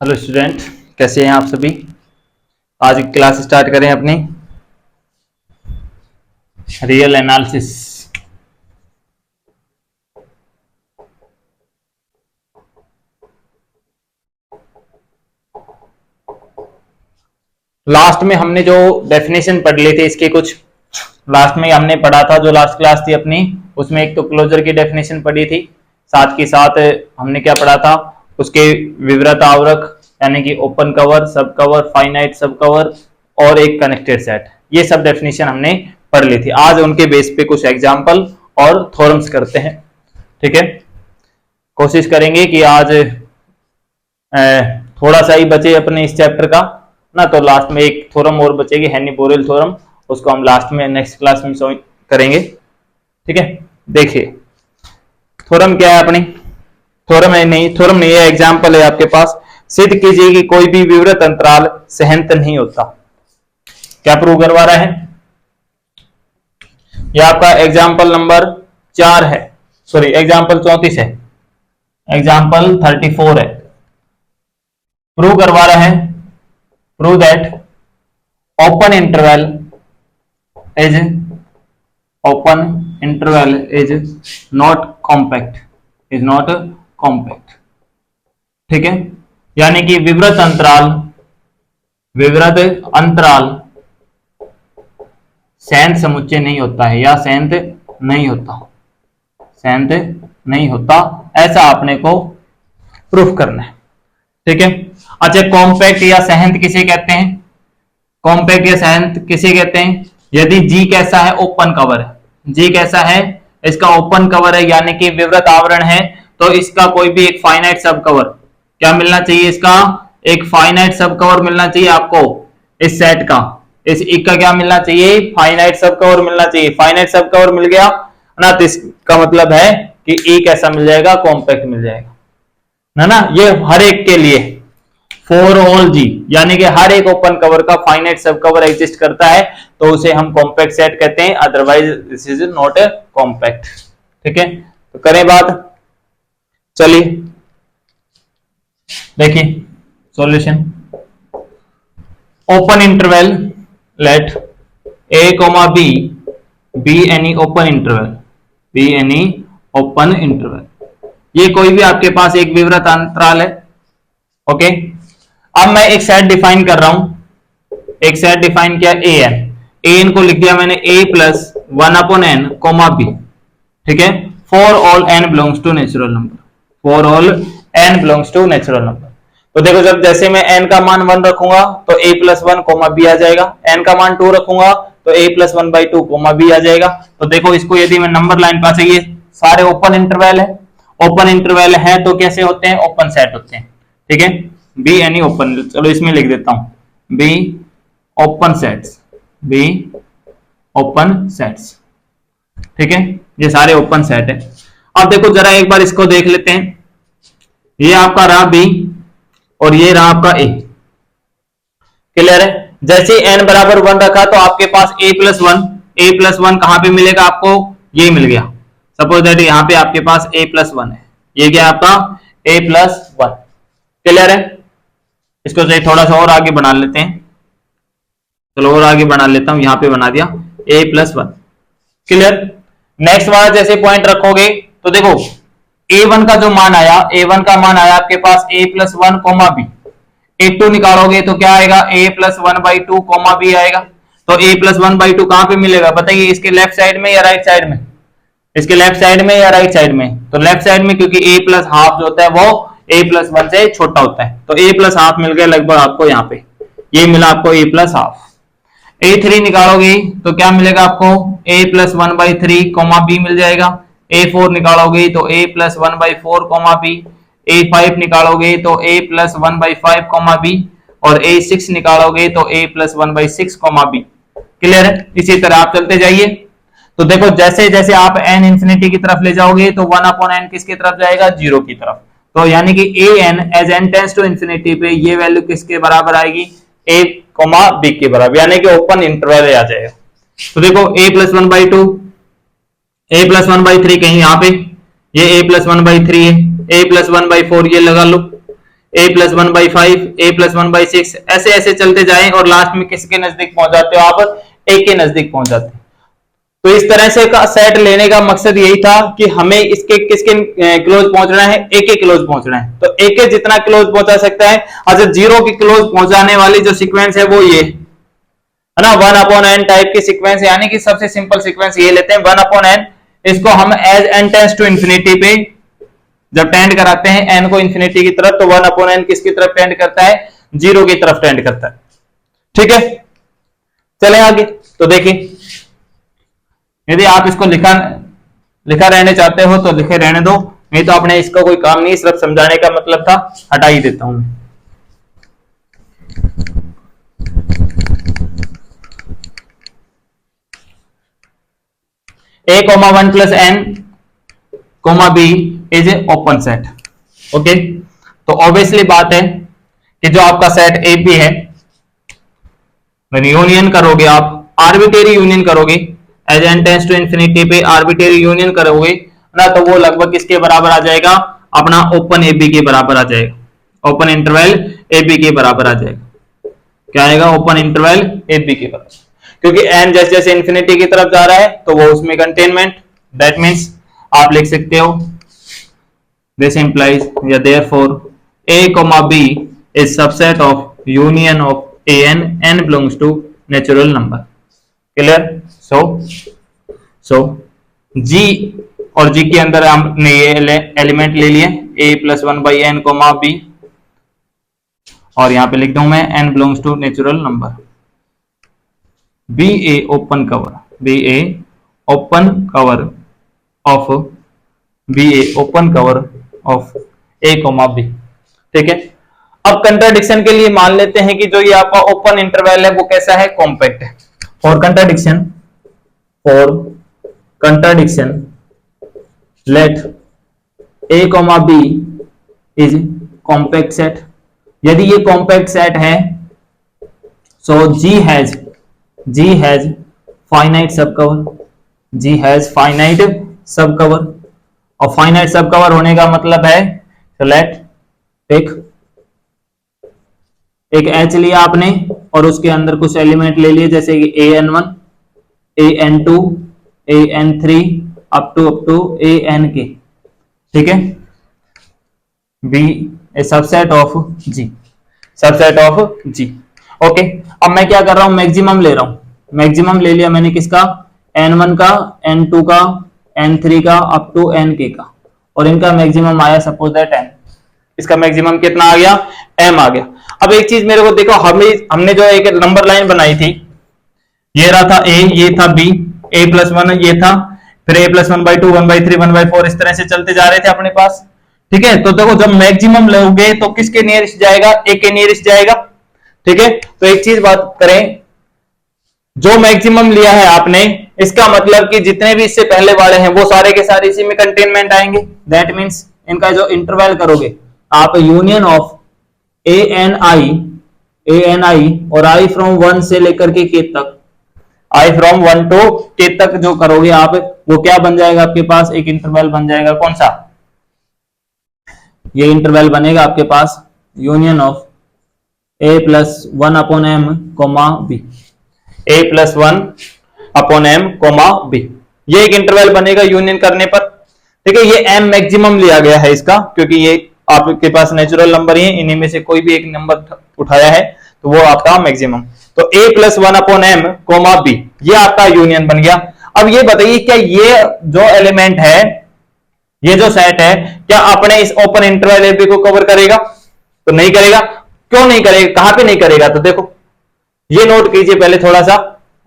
Hello student, कैसे हैं आप सभी। आज की क्लास स्टार्ट करें अपनी रियल एनालिसिस। लास्ट में हमने जो डेफिनेशन पढ़ ली थी इसके कुछ लास्ट में हमने पढ़ा था, जो लास्ट क्लास थी अपनी, उसमें एक तो क्लोजर की डेफिनेशन पढ़ी थी, साथ के साथ हमने क्या पढ़ा था, उसके विवृत आवरक यानी कि ओपन कवर, सब कवर, फाइनाइट सब कवर और एक कनेक्टेड सेट, ये सब डेफिनेशन हमने पढ़ ली थी। आज उनके बेस पे कुछ एग्जाम्पल और थ्योरम्स करते हैं। ठीक है, कोशिश करेंगे कि आज थोड़ा सा ही बचे अपने इस चैप्टर का ना, तो लास्ट में एक थ्योरम और बचेगी, हेनी-बोरेल थ्योरम, उसको हम लास्ट में नेक्स्ट क्लास में करेंगे। ठीक है, देखिए थ्योरम क्या है अपनी, थ्योरम नहीं है, एग्जाम्पल है आपके पास। सिद्ध कीजिए कि कोई भी विवृत अंतराल सहंत नहीं होता। क्या प्रूव करवा रहा है, यह आपका एग्जाम्पल नंबर 4 है, सॉरी एग्जाम्पल 34 है, एग्जाम्पल 34 है। प्रूव करवा रहा है, prove that open interval is not compact, is not compact। ठीक है, यानी कि विवृत अंतराल सहंत समुच्चय नहीं होता है, या सहंत नहीं होता, ऐसा आपने को प्रूफ करना है। ठीक है, अच्छा कॉम्पैक्ट या सहंत किसे कहते हैं, कॉम्पैक्ट या सहंत किसे कहते हैं, यदि जी कैसा है, ओपन कवर है, जी कैसा है, इसका ओपन कवर है यानी कि विवृत आवरण है, तो इसका कोई भी एक फाइनाइट सब कवर क्या मिलना चाहिए, इसका एक फाइनाइट सब कवर मिलना चाहिए आपको, इस सेट का, इस एक का क्या मिलना चाहिए, फाइनाइट सब कवर मिलना चाहिए। फाइनाइट सब कवर मिल गया ना, तो इसका मतलब है कि एक ऐसा मिल जाएगा, कॉम्पैक्ट मिल जाएगा ना। ये हर एक के लिए फॉर ऑल जी, यानी कि हर एक ओपन कवर का फाइनाइट सब कवर एग्जिस्ट करता है, तो उसे हम कॉम्पैक्ट सेट कहते हैं, otherwise this is not a compact. ठीक है, तो करें बात, चलिए देखिए solution. Open interval let a comma b be any open interval, ये कोई भी आपके पास एक विवृत अंतराल है। ओके, अब मैं एक सेट डिफाइन कर रहा हूं, एक सेट डिफाइन किया an को लिख दिया मैंने a plus 1/n coma b। ठीक है, for all n belongs to natural number, for all n belongs to natural number. तो देखो, जब जैसे मैं n का मान 1 रखूंगा तो a प्लस 1 कोमा b आ जाएगा, n का मान 2 रखूंगा तो a प्लस 1/2 कोमा b आ जाएगा। तो देखो, इसको यदि मैं नंबर लाइन पास, ये सारे ओपन इंटरवल है, ओपन इंटरवल है तो कैसे होते हैं, ओपन सेट होते हैं। ठीक है, बी एनी ओपन, चलो इसमें लिख देता हूं, be open sets, be open sets. ठीक है, ये सारे ओपन सेट है। अब देखो जरा एक बार इसको देख लेते हैं, ये आपका रहा बी और ये रहा आपका ए। क्लियर है, जैसे n बराबर 1 रखा तो आपके पास a प्लस 1 कहां पे मिलेगा आपको, ये मिल गया। सपोज दैट यहाँ पे आपके पास a प्लस 1 है, ये क्या आपका a प्लस 1। क्लियर है, इसको चाहिए थोड़ा सा और आगे बना लेते हैं, चलो और आगे बना लेता हूं, यहां पे बना दिया a प्लस 1। क्लियर, नेक्स्ट वाला जैसे पॉइंट रखोगे तो देखो a1 का जो मान आया, a1 का मान आया आपके पास a plus 1 comma b, a2 निकालोगे तो क्या आएगा, a प्लस 1/2 कोमा b आएगा। तो a प्लस 1/2 कहां पे मिलेगा बताइए, इसके लेफ्ट साइड में या राइट साइड में, इसके लेफ्ट साइड में या राइट साइड में, तो लेफ्ट साइड में, क्योंकि a प्लस हाफ जो होता है वो a प्लस 1 से छोटा होता है, तो a प्लस हाफ मिल गया लगभग आपको, यहाँ पे ये मिला आपको a प्लस हाफ। a3 निकालोगे तो क्या मिलेगा आपको, a प्लस 1/3 कोमा b मिल जाएगा। a4 निकालोगे तो a plus 1/4 coma b, a5 निकालोगे तो a प्लस 1/5 कोमा b, और a6 निकालोगे तो a plus 1/6 comma b। Clear है, इसी तरह आप चलते जाइए। तो देखो जैसे जैसे आप n इंफिनिटी की तरफ ले जाओगे तो 1/n किसकी तरफ जाएगा, 0 की तरफ। तो यानी कि an as n tends to infinity पे ये वैल्यू किसके बराबर आएगी, a कोमा b के बराबर, यानी कि ओपन इंटरवल आ जाएगा। तो देखो a प्लस 1/2, a प्लस 1/3 कहीं यहाँ पे, ये a प्लस 1/3 है, a प्लस 1/4 ये लगा लो, a प्लस 1/5, a प्लस 1/6, ऐसे ऐसे चलते जाएं और लास्ट में किसके नजदीक पहुंच जाते हो आप? a के नजदीक पहुंच जाते हो। तो इस तरह से का सेट लेने का मकसद यही था कि हमें इसके किसके क्लोज पहुंचना है? a के क्लोज पहुंचना है। तो a के जितना क्लोज पहुंचा सकता है। अच्छा, जीरो के क्लोज पहुंचाने वाली जो सीक्वेंस है वो ये है ना, 1/n टाइप की सीक्वेंस, यानी कि सबसे सिंपल सीक्वेंस ये लेते हैं 1/n। इसको हम as n tends to infinity पे जब टेंड कराते हैं n को इंफिनिटी की तरफ, तो 1/n किसकी तरफ टेंड करता है? जीरो की तरफ टेंड करता है। ठीक है, चले आगे। तो देखिए, यदि आप इसको लिखा रहने चाहते हो तो लिखे रहने दो, नहीं तो आपने इसका कोई काम नहीं, सिर्फ समझाने का मतलब था, हटा ही देता हूं। a, 1 plus n, b is a open set. Okay, तो ऑब्वियसली बात है कि जो आपका सेट ए पी है, यूनियन करोगे आप, आर्बिट्रेरी यूनियन करोगे, as n tends to infinity पे आर्बिट्रेरी यूनियन करोगे ना, तो वो लगभग किसके बराबर आ जाएगा? अपना ओपन ए बी के बराबर आ जाएगा। ओपन इंटरवल ए बी के बराबर आ जाएगा। क्या आएगा? ओपन इंटरवल ए बी के बराबर, क्योंकि एन जैसे जैसे इंफिनिटी की तरफ जा रहा है तो वो उसमें कंटेनमेंट, दैट मीन्स आप लिख सकते हो दिस इंप्लाइज या therefore a, b is subset of union of an, n belongs to natural number. Clear? So g और g के अंदर हमने ये एलिमेंट ले लिए a प्लस 1/n, b, और यहां पे लिख दूं मैं n belongs to natural number। be a open cover, be a open cover of a, b। ठीक है, अब कंट्राडिक्शन के लिए मान लेते हैं कि जो ये आपका ओपन इंटरवल है वो कैसा है? कॉम्पैक्ट है। For contradiction let a, b is compact set. यदि ये कॉम्पैक्ट सेट है, so g has finite subcover, और फाइनाइट सब कवर होने का मतलब है, लेट एक एच लिया आपने और उसके अंदर कुछ एलिमेंट ले लिए, जैसे कि an1, an2, an3 up to an k। ठीक है, be a subset of g, okay. अब मैं क्या कर रहा हूं? मैक्सिमम ले रहा हूं। मैक्सिमम ले लिया मैंने किसका? n1 का, n2 का, n3 का अप टू nk का, और इनका मैक्सिमम आया सपोज दैट m। इसका मैक्सिमम कितना आ गया? m आ गया। अब एक चीज मेरे को देखो, हमने जो एक नंबर लाइन बनाई थी, ये रहा था a, ये था b, a प्लस 1 ये था, फिर a प्लस 1/2, 1/3, 1/4, इस तरह से चलते जा रहे थे अपने पास। ठीक है, तो देखो जब मैक्सिमम लोगे तो किसके नियरेस्ट जाएगा? a के नियरेस्ट जाएगा। ठीक है, तो एक चीज बात करें, जो मैक्सिमम लिया है आपने, इसका मतलब कि जितने भी इससे पहले वाले हैं वो सारे के सारे इसी में कंटेनमेंट आएंगे। दैट मीन्स इनका जो इंटरवल करोगे आप, यूनियन ऑफ an i और i फ्रॉम 1 से लेकर के k तक, i फ्रॉम 1 टू k तक जो करोगे आप, वो क्या बन जाएगा आपके पास? एक इंटरवल बन जाएगा। कौन सा? ये इंटरवल बनेगा आपके पास union of a plus 1/m, b, a plus 1/m, b। ये एक इंटरवल बनेगा यूनियन करने पर। ठीक है, ये m मैक्सिमम लिया गया है इसका, क्योंकि ये आपके पास नेचुरल नंबर ही है, इन्हीं में से कोई भी एक नंबर उठाया है तो वो आपका मैक्सिमम। तो a प्लस 1/m, b, ये आपका यूनियन बन गया। अब ये बताइए, क्या ये जो एलिमेंट है, ये जो सेट है, क्या अपने इस ओपन इंटरवल ए बी को कवर करेगा? तो नहीं करेगा। क्यों नहीं करेगा? कहां पे नहीं करेगा? तो देखो, ये नोट कीजिए पहले थोड़ा सा,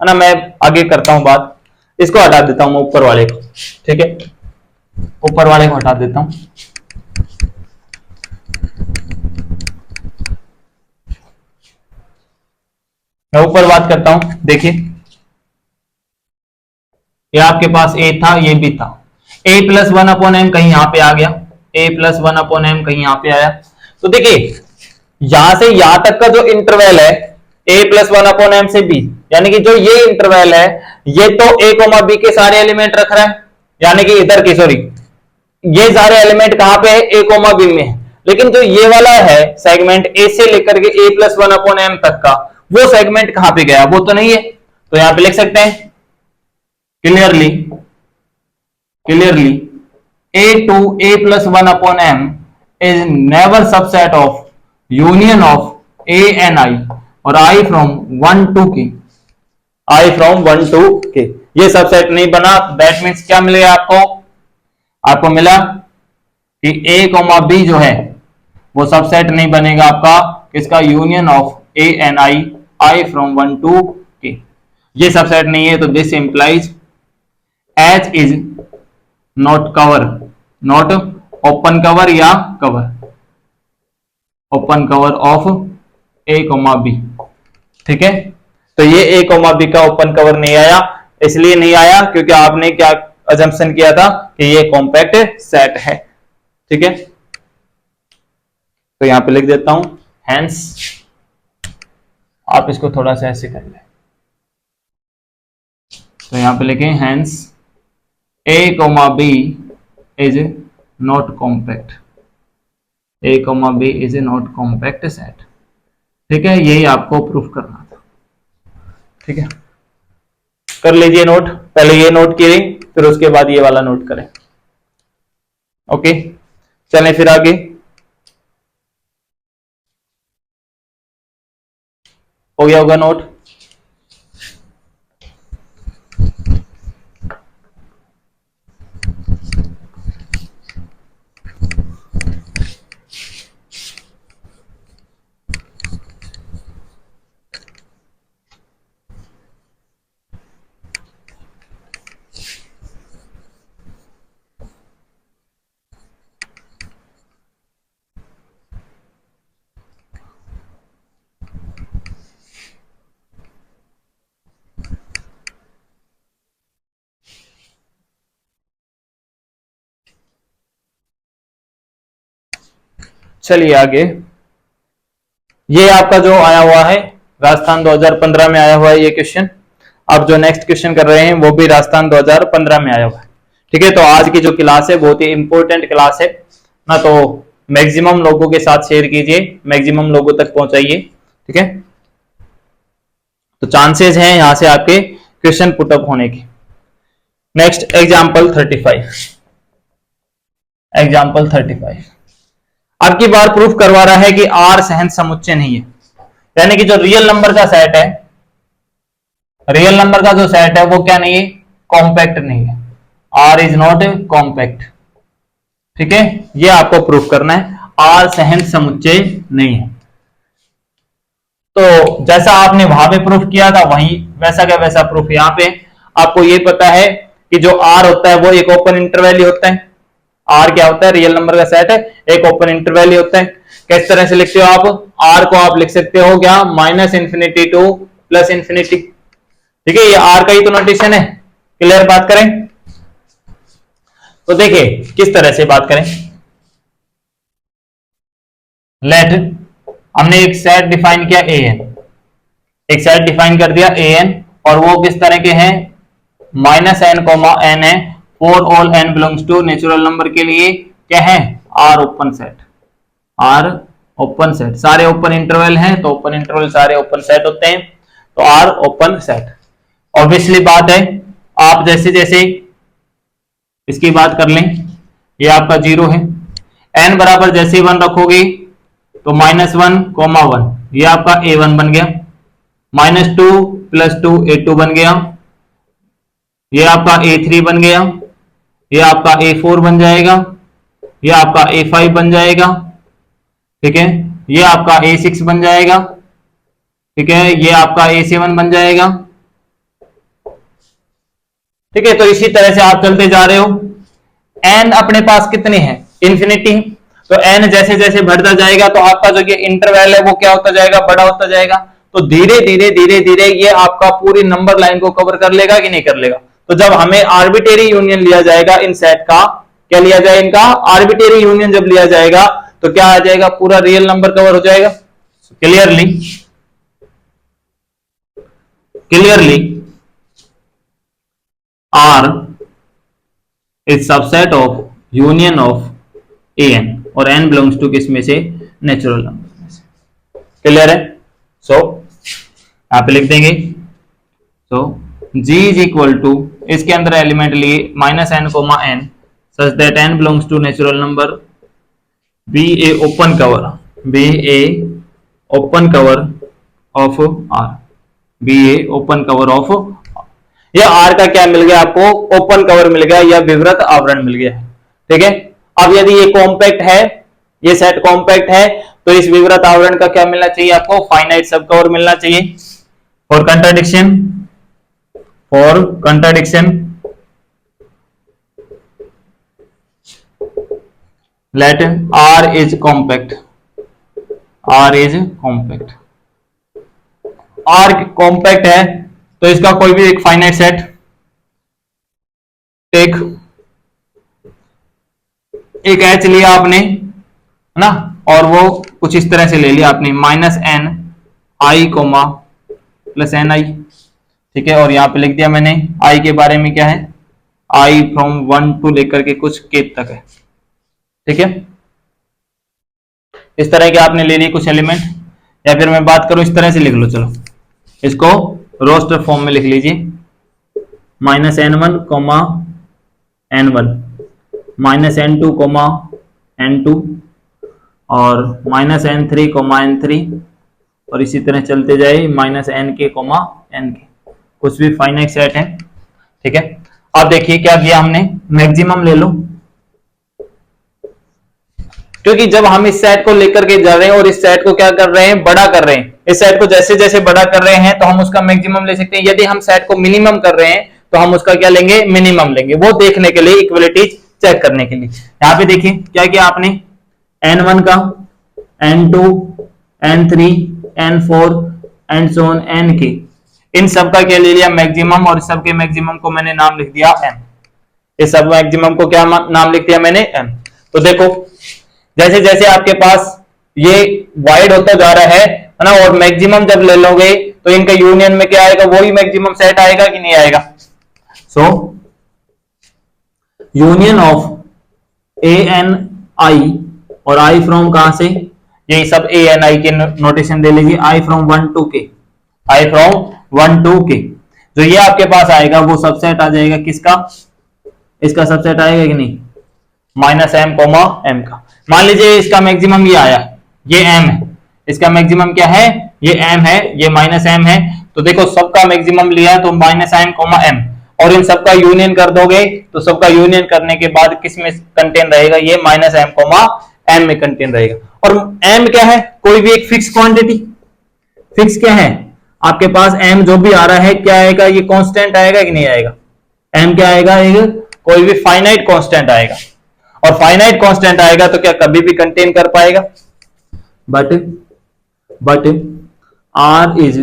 है ना, मैं आगे करता हूं बात। इसको हटा देता हूं मैं, ऊपर वाले को। ठीक है, ऊपर वाले को हटा देता हूं। मैं ऊपर बात करता हूं। देखिए, ये आपके पास a था, ये भी था। a प्लस 1/m कहीं यहां पे आ गया, a प्लस 1/m कहीं यहां पे आया। तो देखिए, यहां से यहां तक का जो इंटरवल है a प्लस 1/m से b, यानी कि जो ये इंटरवल है, ये तो a, b के सारे एलिमेंट रख रहा है, यानी कि इधर की, सॉरी, ये सारे एलिमेंट कहां पे है? a, b में है। लेकिन जो ये वाला है सेगमेंट ए से लेकर के ए प्लस वन अपॉन एम तक का, वो सेगमेंट कहां पे गया, वो तो नहीं है। तो यहां पे लिख सकते हैं clearly a to a plus one upon m is never subset of union of a and i और i from 1 to k, i from 1 to k, ये सबसेट नहीं बना। दैट मीन्स क्या मिलेगा आपको, आपको मिला कि a कॉमा बी जो है वो सबसेट नहीं बनेगा आपका, किसका, union of a and i from 1 to k, ये सबसेट नहीं है। तो this implies H is not cover, not open cover या cover, open cover of a comma b. ठीक है, तो ये a कॉमा बी का ओपन कवर नहीं आया, इसलिए नहीं आया क्योंकि आपने क्या अजम्पशन किया था कि ये कॉम्पैक्ट सेट है। ठीक है, तो यहां पे लिख देता हूं हेंस, आप इसको थोड़ा सा ऐसे कर लें, तो यहां पे लिखें hence a comma b is not compact, a comma b is a not compact set. ठीक है, यही आपको प्रूफ करना था। ठीक है, कर लीजिए नोट, पहले ये नोट करें फिर उसके बाद ये वाला नोट करें। ओके, चलें फिर आगे। हो गया होगा नोट। चलिए आगे, ये आपका जो आया हुआ है राजस्थान 2015 में आया हुआ है ये क्वेश्चन। अब जो नेक्स्ट क्वेश्चन कर रहे हैं वो भी राजस्थान 2015 में आया हुआ है। ठीक है, तो आज की जो क्लास है बहुत ही इंपॉर्टेंट क्लास है ना, तो मैक्सिमम लोगों के साथ शेयर कीजिए, मैक्सिमम लोगों तक पहुंचाइए। ठीक है, तो चांसेस हैं यहां से आपके क्वेश्चन पुटअप होने के। नेक्स्ट एग्जाम्पल 35, एग्जाम्पल 35 अब की बार प्रूफ करवा रहा है कि आर सहन समुच्चय नहीं है, यानी कि जो रियल नंबर का सेट है, रियल नंबर का जो सेट है वो क्या नहीं है, कॉम्पैक्ट नहीं है, आर इज नॉट कॉम्पैक्ट। ठीक है, ये आपको प्रूफ करना है, आर सहन समुच्चय नहीं है। तो जैसा आपने वहां पे प्रूफ किया था वही वैसा का वैसा प्रूफ यहां पे। आपको ये पता है कि जो आर होता है वो एक ओपन इंटरवैल ही होता है। आर क्या होता है, रियल नंबर का सेट है, एक ओपन इंटरवैल ही होता है। किस तरह से लिखते हो आप, आर को आप लिख सकते हो क्या, minus infinity two plus infinity. ठीक है, ये आर का ही तो नोटेशन है। क्लियर बात करें, तो देखिए किस तरह से बात करें। लेट, हमने एक सेट डिफाइन किया ए एन, एक सेट डिफाइन कर दिया ए एन, और वो किस तरह के हैं, माइनस एन कॉमा एन है, for all n belongs to natural number के लिए क्या है, are open set, are open set, सारे ओपन इंटरवल हैं तो ओपन इंटरवल सारे ओपन सेट होते हैं, तो आर ओपन सेट। ऑब्वियसली बात है, आप जैसे जैसे इसकी बात कर लें, ये आपका 0 है, एन बराबर जैसे 1 रखोगे तो -1, 1, ये आपका a1 बन गया, -2 + 2 a2 बन गया, ये आपका a3 बन गया, ये आपका a4 बन जाएगा, ये आपका a5 बन जाएगा। ठीक है, ये आपका a6 बन जाएगा। ठीक है, ये आपका a7 बन जाएगा। ठीक है, तो इसी तरह से आप चलते जा रहे हो। n अपने पास कितने हैं, इन्फिनिटी, तो n जैसे जैसे बढ़ता जाएगा तो आपका जो ये इंटरवल है वो क्या होता जाएगा, बड़ा होता जाएगा। तो धीरे धीरे धीरे धीरे ये आपका पूरी नंबर लाइन को कवर कर लेगा कि नहीं कर लेगा। तो जब हमें आर्बिट्रेरी यूनियन लिया जाएगा इन सेट का, क्या लिया जाए, इनका आर्बिट्रेरी यूनियन जब लिया जाएगा तो क्या आ जाएगा, पूरा रियल नंबर कवर हो जाएगा। Clearly clearly R is subset of union of AN। और n बिलोंग्स टू किस में से, नेचुरल नंबर में से। क्लियर है? सो यहाँ पे लिख देंगे, so g is equal to, इसके अंदर एलिमेंट लिए -n, n such that n belongs to natural number, be a open cover, be a open cover of r, be a open cover of, या r का क्या मिल गया आपको, open cover मिल गया या विवृत आवरण मिल गया। ठीक है, अब यदि ये कॉम्पैक्ट है, ये सेट कॉम्पैक्ट है, तो इस विवृत आवरण का क्या मिलना चाहिए आपको, फाइनाइट सब कवर मिलना चाहिए। For contradiction let r is compact, r is compact, r compact है तो इसका कोई भी एक फाइनाइट सेट टेक, एक एच लिया आपने, है ना, और वो कुछ इस तरह से ले लिया आपने, -n i comma plus n i. ठीक है, और यहां पे लिख दिया मैंने i के बारे में क्या है, i फ्रॉम 1 टू लेकर के कुछ k तक है। ठीक है, इस तरह के आपने ले लिए कुछ एलिमेंट, या फिर मैं बात करूं इस तरह से लिख लो, चलो इसको रोस्टर फॉर्म में लिख लीजिए, -n1 coma n1, -n2 coma n2, और -n3 कोमा n3, और इसी तरह चलते जाए -nk कोमा nk, कुछ भी फाइनाइट सेट है। ठीक है, अब देखिए क्या किया हमने, मैक्सिमम ले लो, क्योंकि जब हम इस सेट को लेकर के जा रहे हैं और इस सेट को क्या कर रहे हैं, बड़ा कर रहे हैं, इस सेट को जैसे जैसे बड़ा कर रहे हैं तो हम उसका मैक्सिमम ले सकते हैं। यदि हम सेट को मिनिमम कर रहे हैं तो हम उसका क्या लेंगे, मिनिमम लेंगे, वो देखने के लिए, इक्वलिटी चेक करने के लिए। यहां पे देखिए क्या किया आपने, n1 का, n2, n3, n4 and so on nk, इन सब का क्या ले लिया, मैक्सिमम, और सब के मैक्सिमम को मैंने नाम लिख दिया m, इस सब मैक्सिमम को क्या नाम लिख दिया मैंने, m। तो देखो जैसे जैसे आपके पास ये वाइड होता जा रहा है ना, और मैक्सिमम जब ले लोगे तो इनका यूनियन में क्या आएगा, वही मैक्सिमम सेट आएगा कि नहीं आएगा। So union of a n i, और आई फ्रॉम कहां से, यही सब ए एन आई के नोटेशन दे लीजिए, आई फ्रॉम 1 टू के, आई फ्रॉम 1 टू के, जो ये आपके पास आएगा वो सबसेट आ जाएगा किसका, इसका सबसेट आएगा कि नहीं, -m कोमा m का। मान लीजिए इसका मैक्सिमम ये आया, ये m है, इसका मैक्सिमम क्या है, ये m है, ये -m है, तो देखो सबका मैक्सिमम लिया तो -m कोमा m, और इन सबका यूनियन कर दोगे तो सबका यूनियन करने के बाद किस में कंटेन रहेगा, ये -m कोमा m में कंटेन रहेगा। और m क्या है, कोई भी एक फिक्स क्वांटिटी, फिक्स क्या है आपके पास, m जो भी आ रहा है क्या आएगा, ये कांस्टेंट आएगा कि नहीं आएगा, m क्या आएगा, एक कोई भी फाइनाइट कांस्टेंट आएगा, और फाइनाइट कांस्टेंट आएगा तो क्या कभी भी कंटेन कर पाएगा, but r is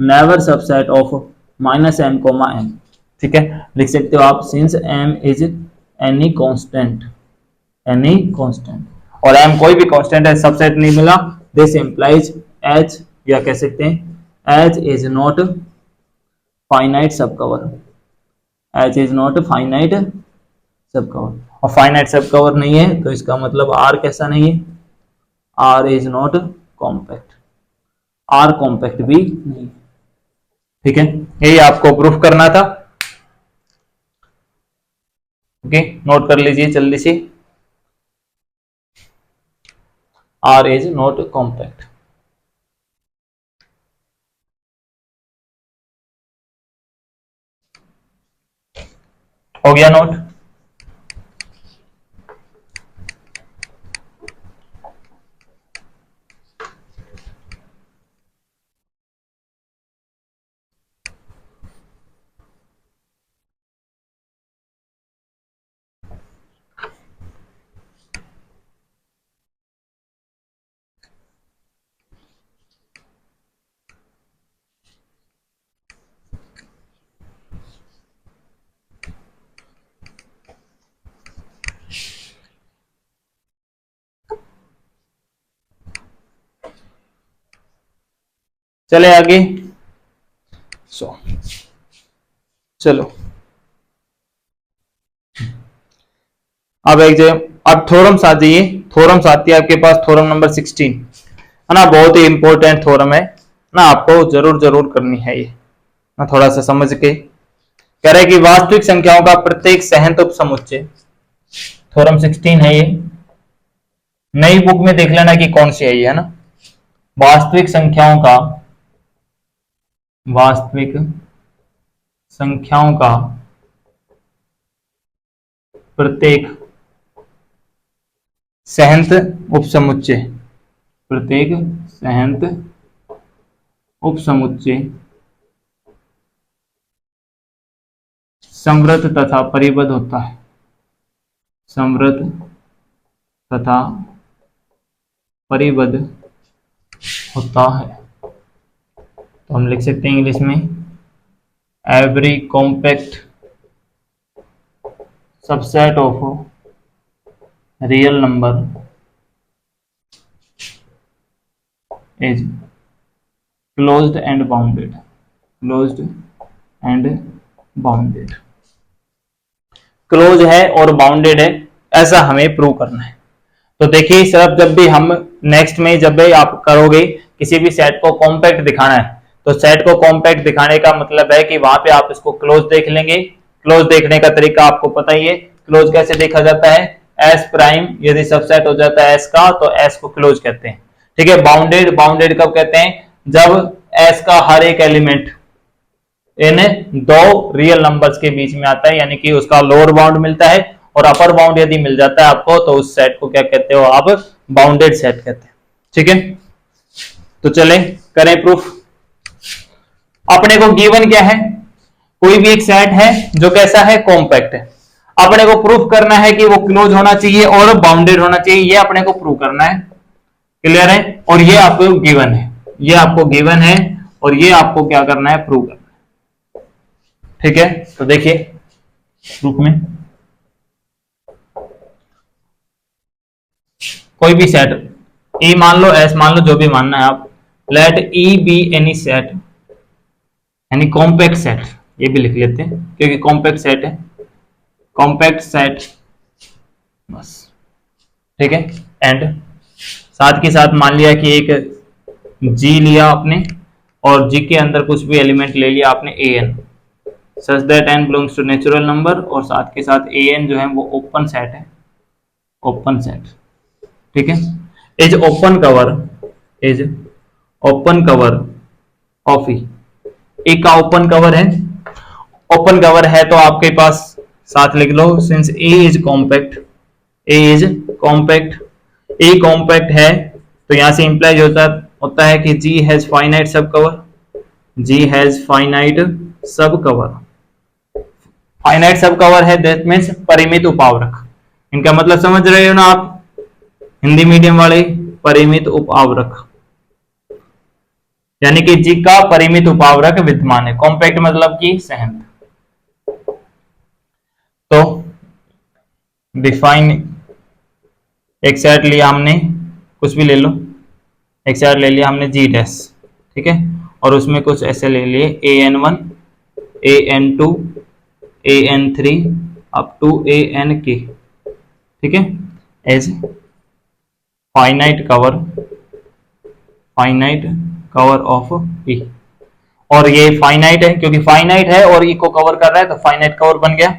never subset of -m comma m। ठीक है, लिख सकते हो आप, since m is any constant, और m कोई भी कांस्टेंट है, सबसेट नहीं मिला, दिस इंप्लाइज h, या कह सकते हैं h इज नॉट फाइनाइट सब cover, h is not finite subcover, और फाइनाइट सब कवर नहीं है तो इसका मतलब r कैसा नहीं है, r is not compact, r compact भी नहीं। ठीक है, यही आपको प्रूफ करना था। ओके, नोट कर लीजिए जल्दी से, r इज नॉट कॉम्पैक्ट। हो गया नोट। चले आगे, चलो अब एक जगह, अब थ्योरम्स आ जाइए, थ्योरम्स आती है आपके पास, थ्योरम नंबर 16 है ना, बहुत ही इंपॉर्टेंट थ्योरम है ना, आपको जरूर जरूर करनी है ये ना, थोड़ा सा समझ के। कह रहा है कि वास्तविक संख्याओं का प्रत्येक सहंत उपसमुच्चय, थ्योरम 16 है ये, नई बुक में देख लेना कि कौन सी है ये, है ना। वास्तविक संख्याओं का, वास्तविक संख्याओं का प्रत्येक सहंत उपसमुच्चय, प्रत्येक सहंत उपसमुच्चय संवृत तथा परिबद्ध होता है, संवृत तथा परिबद्ध होता है। तो हम लिख सकते हैं इंग्लिश में, every compact subset of real number is closed end bounded, closed end bounded, close है और बाउंडेड है, ऐसा हमें प्रूव करना है। तो देखिए सिर्फ जब भी हम नेक्स्ट में जब भी आप करोगे किसी भी सेट को कॉम्पैक्ट दिखाना है, तो सेट को कॉम्पैक्ट दिखाने का मतलब है कि वहां पे आप इसको क्लोज देख लेंगे। क्लोज देखने का तरीका आपको पता ही है, क्लोज कैसे देखा जाता है, एस प्राइम यदि सबसेट हो जाता है एस का तो एस को क्लोज कहते हैं, ठीक है। बाउंडेड, बाउंडेड कब कहते हैं, जब एस का हर एक एलिमेंट इन दो रियल नंबर्स के बीच में आता है, यानी कि उसका लोअर बाउंड मिलता है और अपर बाउंड यदि मिल जाता है आपको, तो उस सेट को क्या कहते हो आप, बाउंडेड सेट कहते हैं, ठीक है। तो चलें करें प्रूफ। अपने को गिवन क्या है, कोई भी एक सेट है जो कैसा है, कॉम्पैक्ट है। अपने को प्रूफ करना है कि वो क्लोज होना चाहिए और बाउंडेड होना चाहिए, ये अपने को प्रूफ करना है, क्लियर है। और ये आपको गिवन है, ये आपको गिवन है और ये आपको क्या करना है, प्रूव करना है, ठीक है। तो देखिए प्रूफ में कोई भी सेट ए मान लो, एस मान लो, जो भी मानना है आप, let e be any set, यानी कॉम्पैक्ट सेट, ये भी लिख लेते हैं क्योंकि कॉम्पैक्ट सेट है, कॉम्पैक्ट सेट बस, ठीक है। एंड साथ के साथ मान लिया कि एक जी लिया आपने और जी के अंदर कुछ भी एलिमेंट ले लिया आपने a n, such that n belongs to natural number, और साथ के साथ ए एन जो है वो ओपन सेट है, ओपन सेट, ठीक है। Is open cover, is open cover of e, a का ओपन कवर है, ओपन कवर है तो आपके पास साथ लिख लो, since a is compact, a is compact, a compact है तो यहां से इंप्लाइज होता है कि जी हैज फाइनाइट सब कवर, जी हैज फाइनाइट सब कवर, फाइनाइट सब कवर है दैट मींस परिमित उपावरक, इनका मतलब समझ रहे हो ना आप, हिंदी मीडियम वाले, परिमित उपावरक, यानी कि जी का परिमित उपावरक विद्यमान है, कॉम्पैक्ट मतलब कि सहंत। तो डिफाइन, एक सेट लिया हमने, कुछ भी ले लो, एक सेट ले लिया हमने जी डैश, ठीक है, और उसमें कुछ ऐसे ले लिए a n one, a n two, a n three up to a n k, ठीक है, as finite cover, finite cover of e, और ये फाइनाइट है क्योंकि फाइनाइट है और ई को कवर कर रहा है तो फाइनाइट कवर बन गया।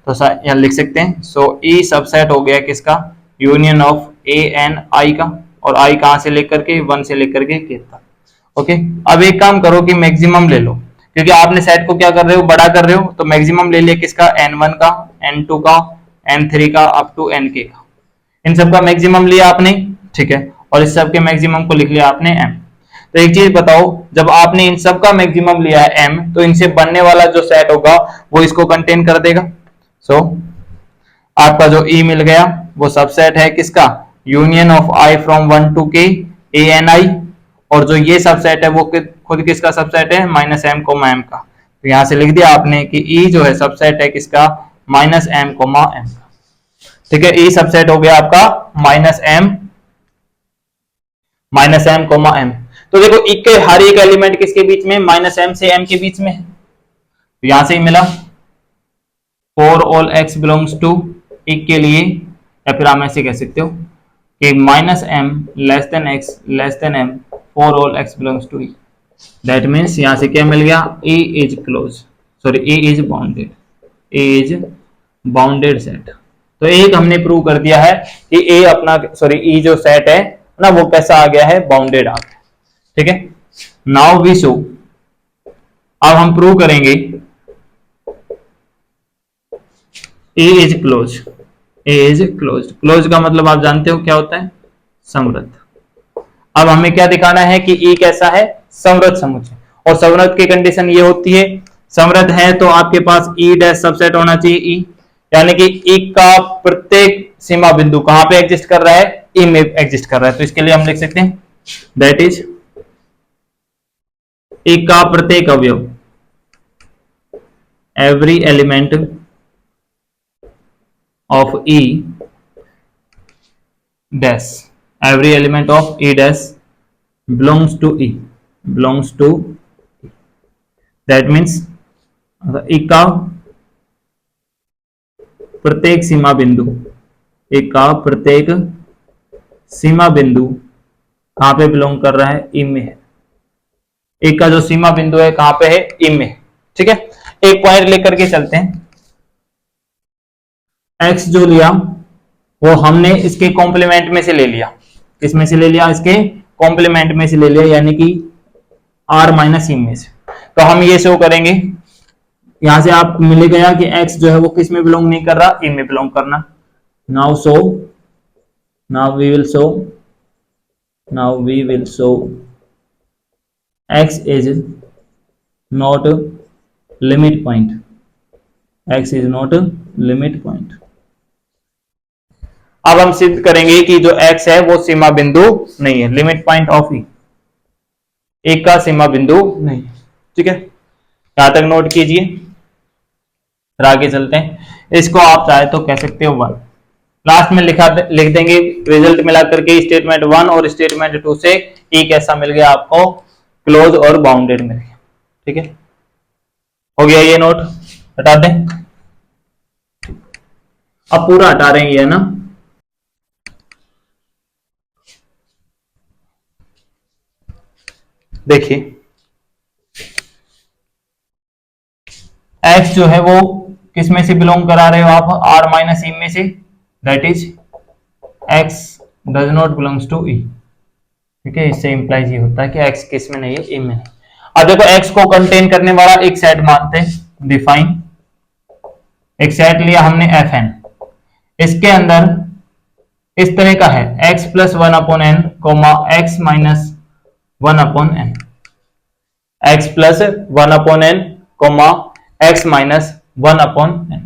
तो यहां लिख सकते हैं, सो ई सबसेट हो गया किसका, यूनियन ऑफ ए एन आई का, और आई कहां से लेकर के, वन से लेकर के के तक, ओके। अब एक काम करो कि मैक्सिमम ले लो, क्योंकि आपने सेट को क्या कर रहे हो, बड़ा कर रहे हो, तो मैक्सिमम ले लिया किसका, n1 का, n2 का, n3 का अप टू nk का, इन सब का मैक्सिमम लिया आपने, ठीक है, और इस सब के मैक्सिमम को लिख लिया आपने m। तो एक चीज बताओ, जब आपने इन सब का मैक्सिमम लिया है m, तो इनसे बनने वाला जो सेट होगा वो इसको कंटेन कर देगा। सो आपका जो e मिल गया वो सबसेट है किसका, union of i from 1 to k a n i, और जो ये सबसेट है वो खुद किसका सबसेट है, माइनस एम कोमा एम का। तो यहां से लिख दिया आपने कि ई जो है सबसेट है किसका, माइनस एम कोमा एम का, ठीक है। ई सबसेट हो गया आपका माइनस एम कोमा एम। तो देखो ई के हर एक एलिमेंट किसके बीच में, माइनस एम से एम के बीच में है, तो यहां से ही मिला for all x belongs to e के लिए, या फिर आप ऐसे कह सकते हो कि minus m less than x less than m for all x belongs to e. That means यहां से क्या मिल गया, a is close, sorry a is bounded, a is bounded set. तो एक हमने प्रूव कर दिया है कि ए अपना सॉरी ई जो सेट है ना वो कैसा आ गया है, बाउंडेड आ गया। ठीक है, नाउ वी शो, अब हम प्रूव करेंगे a is close, a is close. Close का मतलब आप जानते हो क्या होता है, समृद्ध। अब हमें क्या दिखाना है कि ई कैसा है, समृद्ध समुच्चय। और समृद्ध की कंडीशन ये होती है, समृद्ध है तो आपके पास ई डैश सबसेट होना चाहिए ई, यानी कि ई का प्रत्येक सीमा बिंदु कहां पे एग्जिस्ट कर रहा है, ई में एग्जिस्ट कर रहा है। तो इसके लिए हम लिख सकते हैं दैट इज ई का प्रत्येक अवयव, every element of E dash, every element of E dash belongs to E, belongs to E. That means E का प्रत्येक सीमा बिंदु, E का प्रत्येक सीमा बिंदु कहां पे बिलोंग कर रहा है, E में है। E का जो सीमा बिंदु है कहां पे है, E में। ठीक है, एक पॉइंट लेकर के चलते हैं। x जो लिया वो हमने इसके कॉम्प्लीमेंट में से ले लिया, किसमें से ले लिया, इसके कॉम्प्लीमेंट में से ले लिया, यानी कि r माइनस ई में से। तो हम ये शो करेंगे, यहां से आप मिल गया कि x जो है वो किस में बिलोंग नहीं कर रहा, e में बिलोंग करना। Now show, now we will show, now we will show x is not limit point, x is not limit point. अब हम सिद्ध करेंगे कि जो x है वो सीमा बिंदु नहीं है, लिमिट पॉइंट ऑफ ई, एक का सीमा बिंदु नहीं। ठीक है, यहां तक नोट कीजिए, फिर आगे चलते हैं। इसको आप चाहे तो कह सकते हो 1, लास्ट में लिख देंगे रिजल्ट मिला करके स्टेटमेंट 1 और स्टेटमेंट 2 से ई कैसा मिल गया आपको, क्लोज और बाउंडेड मिल गया। ठीक है, हो गया ये नोट, हटा दें। अब पूरा हटा रहे हैं ये ना, देखिए x जो है वो किस में से बिलोंग करा रहे हो आप, r माइनस ई में से, that is x does not belongs to e. ठीक है, इससे इंप्लाइज ये होता है कि x किस में नहीं है, ई में। अब देखो x को कंटेन करने वाला एक सेट मानते हैं, डिफाइन एक सेट लिया हमने fn, इसके अंदर इस तरह का है x plus 1/n comma x minus 1/n, x plus 1/n comma x minus 1/n,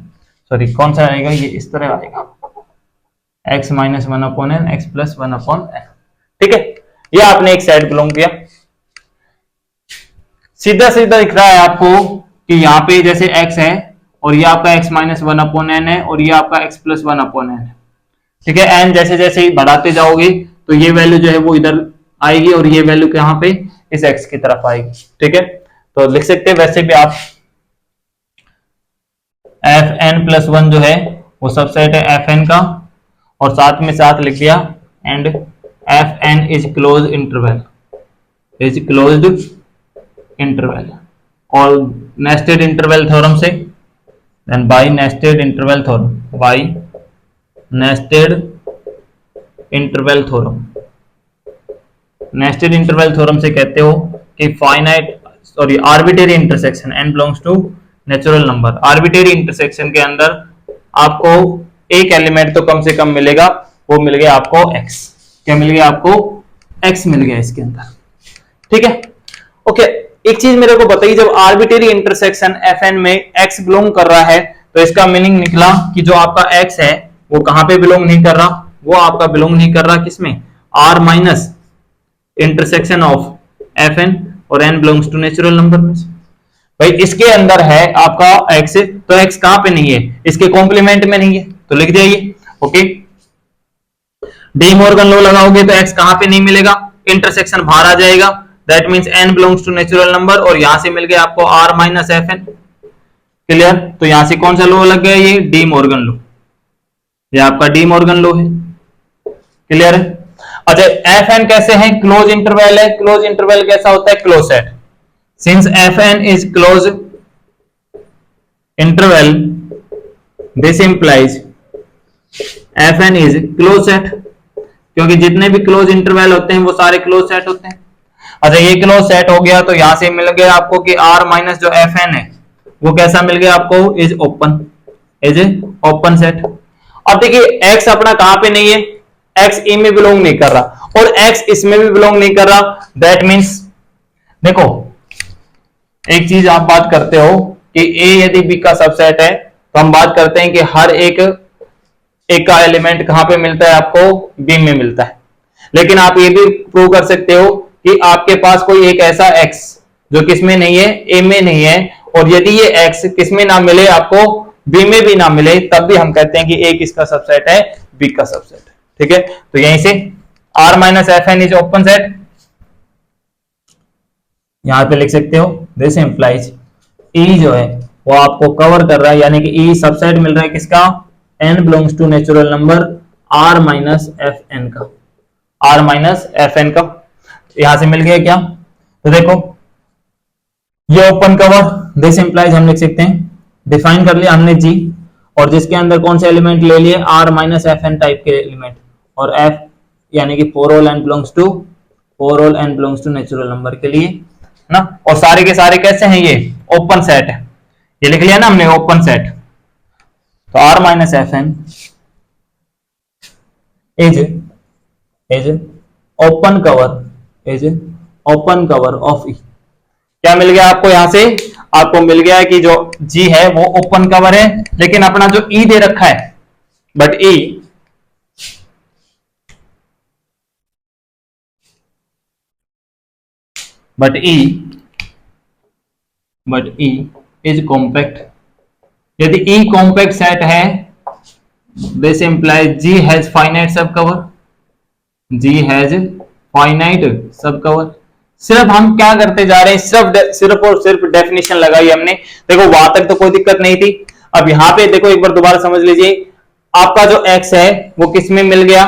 sorry कौन सा आएगा ये, इस तरह आएगा x minus 1/n, x plus 1/n। ठीक है, ये आपने एक सेट बिलोंग किया। सीधा सीधा दिख रहा है आपको कि यहाँ पे जैसे x है और ये आपका x माइनस 1/n है और ये आपका x प्लस 1/n है। ठीक है, n जैसे जैसे ही बढ़ाते जाओगे तो ये वैल्यू जो है वो इधर आएगी और ये वैल्यू कहां पे, इस x की तरफ आएगी। ठीक है, तो लिख सकते हैं वैसे भी आप fn प्लस 1 जो है वो सबसेट है fn का, और साथ में साथ लिख दिया and fn is close interval, is closed interval, और नेस्टेड इंटरवल थ्योरम से, then by nested interval theorem, by nested interval theorem, nested interval theorem से कहते हो कि finite sorry arbitrary intersection n belongs to natural number, arbitrary intersection के अंदर आपको एक एलिमेंट तो कम से कम मिलेगा, वो मिल गया आपको x, क्या मिल गया आपको, x मिल गया इसके अंदर। ठीक है, ओके, एक चीज मेरे को बताइए, जब आर्बिट्रेरी इंटरसेक्शन fn में x बिलोंग कर रहा है तो इसका मीनिंग निकला कि जो आपका x है वो कहां पे बिलोंग नहीं कर रहा, वो आपका बिलोंग नहीं कर रहा किसमें, r minus intersection of fn और n belongs to natural number में। भाई इसके अंदर है आपका x, तो x कहां पे नहीं है, इसके कॉम्प्लीमेंट में नहीं है, तो लिख जाइए। ओके, डी मॉर्गन लॉ लगाओगे तो x कहां पे नहीं मिलेगा, इंटरसेक्शन बाहर आ जाएगा, that means n belongs to natural number, और यहां से मिल गया आपको r माइनस fn। क्लियर, तो यहां से कौन सा लॉ लग गया, ये डी मॉर्गन लॉ, ये आपका डी मॉर्गन लॉ है। क्लियर है? अच्छा, एफ एन कैसे है? क्लोज इंटरवल है। क्लोज इंटरवल कैसा होता है? Close set. Since F N is close interval, this implies F N is close set, क्योंकि जितने भी क्लोज इंटरवल होते हैं वो सारे क्लोज सेट होते हैं। अच्छा, ये क्लोज सेट हो गया तो यहां से मिल गया आपको कि आर माइनस जो एफ एन है वो कैसा मिल गया आपको? Is open, is open set. अब देखिए x अपना कहां पे नहीं है? x ए में बिलोंग नहीं कर रहा और x इसमें भी बिलोंग नहीं कर रहा। दैट मीन्स देखो, एक चीज आप बात करते हो कि a यदि b का सबसेट है तो हम बात करते हैं कि हर एक का एलिमेंट कहां पे मिलता है आपको? b में मिलता है। लेकिन आप ये भी प्रूव कर सकते हो कि आपके पास कोई एक ऐसा x जो किसमें नहीं है? a में नहीं है, और यदि ये x किसमें ना मिले आपको? b में भी ना मिले, तब भी हम कहते हैं कि a किसका सबसेट है? b का सबसेट है। ठीक है, तो यहीं से r minus F N is open set, यहां पे लिख सकते हो दिस इंप्लाइज e जो है वो आपको कवर कर रहा है, यानी कि e सबसेट मिल रहा है किसका? n belongs to natural number r minus F N का, r माइनस एफ एन का। यहां से मिल गया क्या? तो देखो ये ओपन कवर, दिस इंप्लाइज हम लिख सकते हैं, डिफाइन कर लिया हमने g, और जिसके अंदर कौन से एलिमेंट ले लिए? r minus F N type के एलिमेंट, और f यानी कि for all n belongs to natural number के लिए ना। और सारे के सारे कैसे हैं? ये ओपन सेट है, ये लिख लिया ना हमने ओपन सेट। तो r minus F N is open cover of e। क्या मिल गया आपको? यहां से आपको मिल गया कि जो g है वो ओपन कवर है, लेकिन अपना जो e दे रखा है, बट e इज कॉम्पैक्ट। यदि e कॉम्पैक्ट सेट है, this implies g has finite सब कवर, सिर्फ हम क्या करते जा रहे हैं? सिर्फ और सिर्फ डेफिनेशन लगाई हमने। देखो वहां तक तो कोई दिक्कत नहीं थी। अब यहां पे देखो, एक बार दोबारा समझ लीजिए, आपका जो x है वो किस में मिल गया?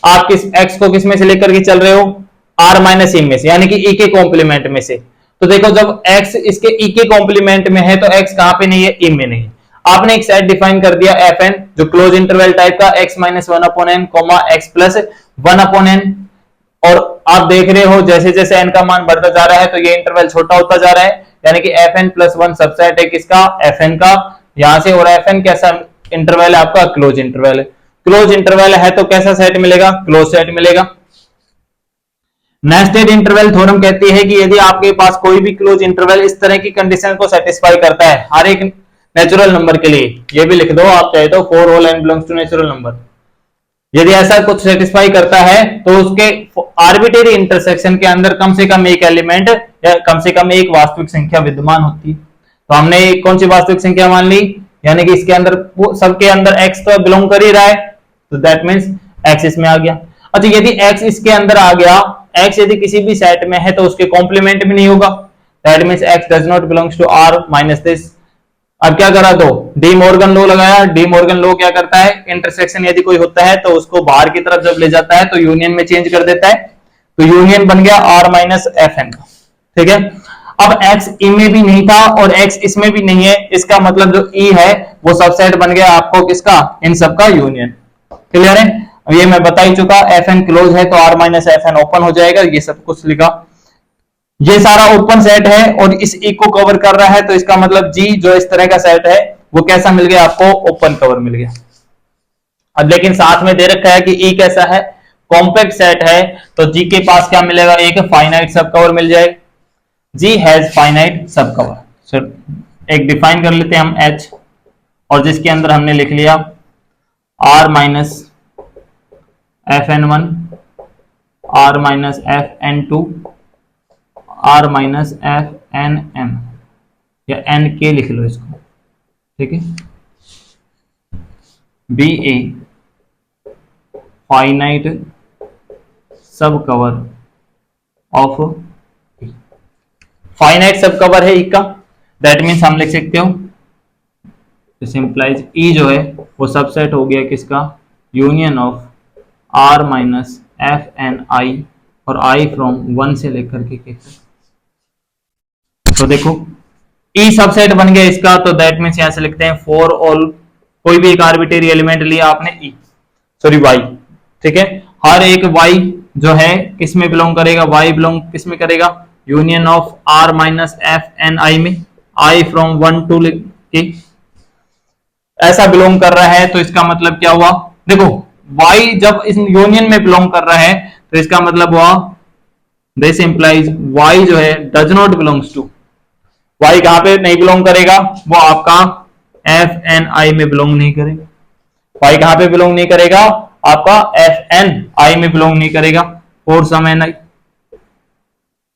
आप किस x को किस में से लेकर के चल रहे हो? r माइनस e में से, यानी कि e के कॉम्प्लीमेंट में से। तो देखो जब x इसके e के कॉम्प्लीमेंट में है तो x कहां पे नहीं है? e में नहीं है। आपने एक सेट डिफाइन कर दिया fn, जो क्लोज इंटरवल टाइप का, x minus one upon N comma x plus one upon N, और आप देख रहे हो जैसे जैसे n का मान बढ़ता जा रहा है तो ये इंटरवल छोटा होता जा रहा है, यानी कि fn प्लस वन सबसेट है किसका? fn का, यहां से। और fn कैसा इंटरवल है आपका? क्लोज इंटरवल है। क्लोज इंटरवल है तो कैसा सेट मिलेगा? क्लोज सेट मिलेगा। नेस्टेड इंटरवल थ्योरम कहती है कि यदि आपके पास कोई भी क्लोज इंटरवल इस तरह की कंडीशन को सेटिस्फाई करता है हर एक नेचुरल नंबर के लिए, ये भी लिख दो आप चाहे तो, for whole n belongs to natural number, यदि ऐसा कुछ सेटिस्फाई करता है तो उसके आर्बिट्रेरी इंटरसेक्शन के अंदर कम से कम एक एलिमेंट या कम से कम एक वास्तविक संख्या विद्यमान होती है। तो हमने कौन सी वास्तविक संख्या मान ली? यानी कि इसके अंदर सबके अंदर x तो बिलोंग कर ही रहा है, तो दैट मींस x इसमें आ गया। अच्छा, यदि x इसके अंदर आ गया, x यदि किसी भी सेट में है तो उसके कॉम्प्लीमेंट भी नहीं होगा, that means x does not belongs to r minus this. अब क्या करा? तो डी मॉर्गन लो लगाया। डी मॉर्गन लो क्या करता है? इंटरसेक्शन यदि कोई होता है तो उसको बाहर की तरफ जब ले जाता है तो यूनियन में चेंज कर देता है, तो यूनियन बन गया r माइनस एफ एन का। ठीक है, अब x e में भी नहीं था और x इसमें भी नहीं है, इसका मतलब जो e है वो सबसेट बन गया आपको किसका? इन सबका यूनियन। क्लियर है? अब ये मैं बता ही चुका, एफ एन क्लोज है तो r minus F an open हो जाएगा, ये सब कुछ लिखा। ये सारा ओपन सेट है और इस ई को कवर कर रहा है, तो इसका मतलब जी जो इस तरह का सेट है वो कैसा मिल गया आपको? ओपन कवर मिल गया। अब लेकिन साथ में दे रखा है कि ई कैसा है? कॉम्पैक्ट सेट है, तो जी के पास क्या मिलेगा? एक फाइनाइट सब कवर मिल जाएगा। जी हैज फाइनाइट सब कवर। एक डिफाइन कर लेते हैं हम एच, और जिसके अंदर हमने लिख लिया R minus F N one, R minus F N two, R minus F N M, या एन के लिख लो इसको। ठीक है, be a finite subcover of, finite subcover है ई का, दैट मीन्स हम लिख सकते हो दिस इंप्लाइज ई जो है वो सबसेट हो गया किसका? Union of r minus F n i और आई फ्रॉम 1 से लेकर के k तक। तो देखो ई सबसेट बन गया इसका, तो दैट मीन्स यहां से लिखते हैं फॉर ऑल, कोई भी एक आर्बिट्रेरी एलिमेंट लिया आपने ई, सॉरी वाई, ठीक है, हर एक वाई जो है किस में बिलोंग करेगा, वाई बिलोंग किस में करेगा, union of r minus F n आई में, आई फ्रॉम 1 टू k ऐसा बिलोंग कर रहा है। तो इसका मतलब क्या हुआ, देखो y जब इस यूनियन में बिलोंग कर रहा है तो इसका मतलब हुआ दिस इंप्लाइज y जो है does not belongs to, y कहां पे नहीं बिलोंग करेगा, वो आपका एफ एन आई में बिलोंग नहीं करेगा, y कहां पे बिलोंग नहीं करेगा, आपका एफ एन आई में बिलोंग नहीं करेगा, for some N I,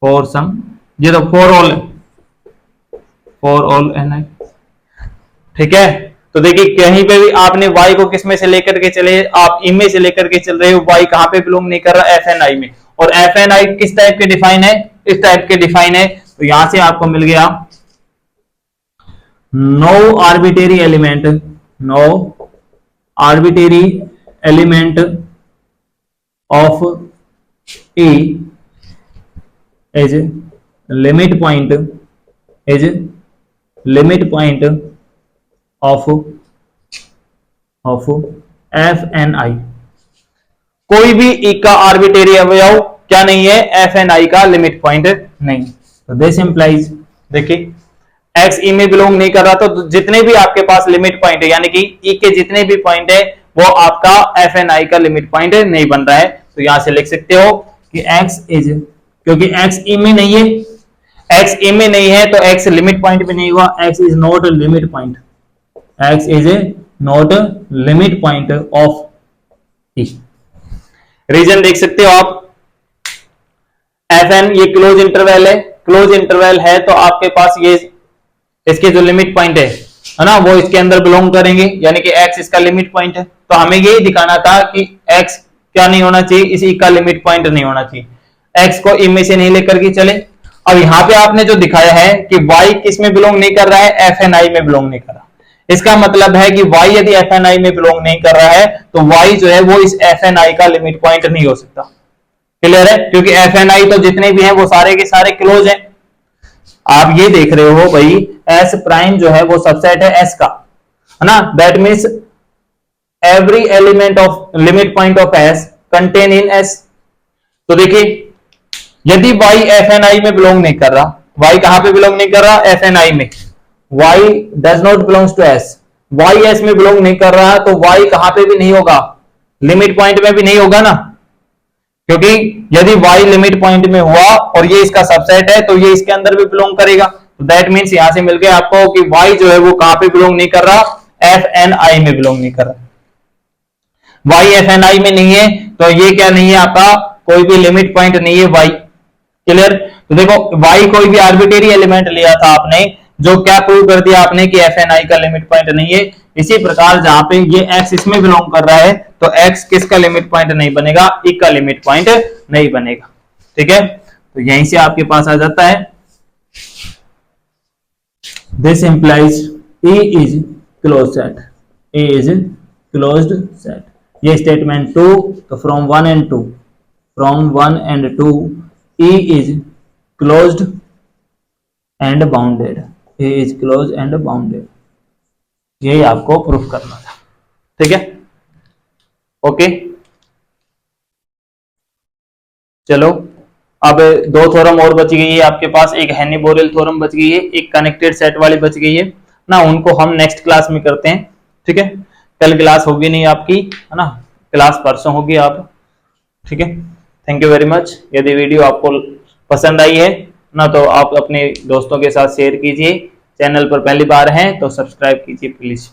for some, ये तो फॉर ऑल एन आई, ठीक है। तो देखिए कहीं पे भी आपने y को किस में से लेकर के चले, आप ई में से लेकर के चल रहे हो, y कहां पे बिलोंग नहीं कर रहा, एफ एन आई में, और एफ एन आई किस टाइप के डिफाइन है, इस टाइप के डिफाइन है। तो यहां से आपको मिल गया no arbitrary element, no arbitrary element of a is limit point, is limit point of f n i, कोई भी ई का आर्बिट्रेरी अवयव क्या नहीं है, एफ एन आई का लिमिट पॉइंट नहीं। तो दिस इंप्लाइज, देखिए एक्स ई में बिलोंग नहीं कर रहा, तो जितने भी आपके पास लिमिट पॉइंट है, यानी कि ई के जितने भी पॉइंट है वो आपका एफ एन आई का लिमिट पॉइंट नहीं बन रहा है। तो यहां से लिख सकते हो कि एक्स इज, क्योंकि एक्स ई में नहीं है, एक्स ई में नहीं है तो एक्स लिमिट पॉइंट भी नहीं हुआ, X is not limit point, X is not limit point of E. Reason देख सकते हो आप, एफ एन ये क्लोज इंटरवल है, क्लोज इंटरवल है तो आपके पास ये इसके जो लिमिट पॉइंट है ना, वो इसके अंदर बिलोंग करेंगे, यानी कि x इसका लिमिट पॉइंट है। तो हमें यही दिखाना था कि x क्या नहीं होना चाहिए, इसी का लिमिट पॉइंट नहीं होना चाहिए, x को ई में से नहीं लेकर के चले। अब यहाँ पे आपने जो दिखाया है कि y किस में बिलोंग नहीं कर रहा है, एफ एन आई में बिलोंग नहीं कर रहा, इसका मतलब है कि y यदि एफ एन आई में बिलोंग नहीं कर रहा है तो y जो है वो इस एफ एन आई का लिमिट पॉइंट नहीं हो सकता। क्लियर है, क्योंकि एफ एन आई तो जितने भी हैं वो सारे के सारे क्लोज हैं। आप ये देख रहे हो भाई एस प्राइम जो है वो सबसेट है एस का, है ना, that means every element of limit point of S contain in S. तो देखिए यदि y एफ एन आई में बिलोंग नहीं कर रहा, y कहां पे बिलोंग नहीं कर रहा, एफ एन आई में, y does not belongs to S, y S में बिलोंग नहीं कर रहा तो y कहां पे भी नहीं होगा, लिमिट पॉइंट में भी नहीं होगा ना, क्योंकि यदि y लिमिट पॉइंट में हुआ और ये इसका सबसेट है तो ये इसके अंदर भी बिलोंग करेगा। तो दैट मींस यहां से मिल गया आपको कि y जो है वो कहां पे बिलोंग नहीं कर रहा, एफ एन आई में बिलोंग नहीं कर रहा। y एफ एन आई में नहीं है तो ये क्या नहीं है, आपका कोई भी लिमिट पॉइंट नहीं है y। क्लियर। तो देखो y कोई भी आर्बिट्रेरी एलिमेंट लिया था आपने, जो क्या प्रूव कर दिया आपने कि एफ एन आई का लिमिट पॉइंट नहीं है। इसी प्रकार जहां पे ये x इसमें बिलोंग कर रहा है तो x किसका लिमिट पॉइंट नहीं बनेगा, e का लिमिट पॉइंट नहीं बनेगा। ठीक है, तो यहीं से आपके पास आ जाता है this implies e is close set, e is closed set. ये स्टेटमेंट 2, तो from 1 and 2, from 1 and 2 e is closed end bounded, e is close and bounded, यही आपको प्रूफ करना था। ठीक है, ओके। चलो अब 2 थ्योरम और बच गई है आपके पास, एक हेनी-बोरेल थ्योरम बच गई है, एक कनेक्टेड सेट वाली बच गई है ना, उनको हम नेक्स्ट क्लास में करते हैं। ठीक है, कल क्लास होगी नहीं आपकी, है ना, क्लास परसों होगी आप। ठीक है, थैंक यू वेरी मच। यदि वीडियो आपको पसंद आई है ना तो आप अपने दोस्तों के साथ शेयर कीजिए, चैनल पर पहली बार हैं तो सब्सक्राइब कीजिए प्लीज।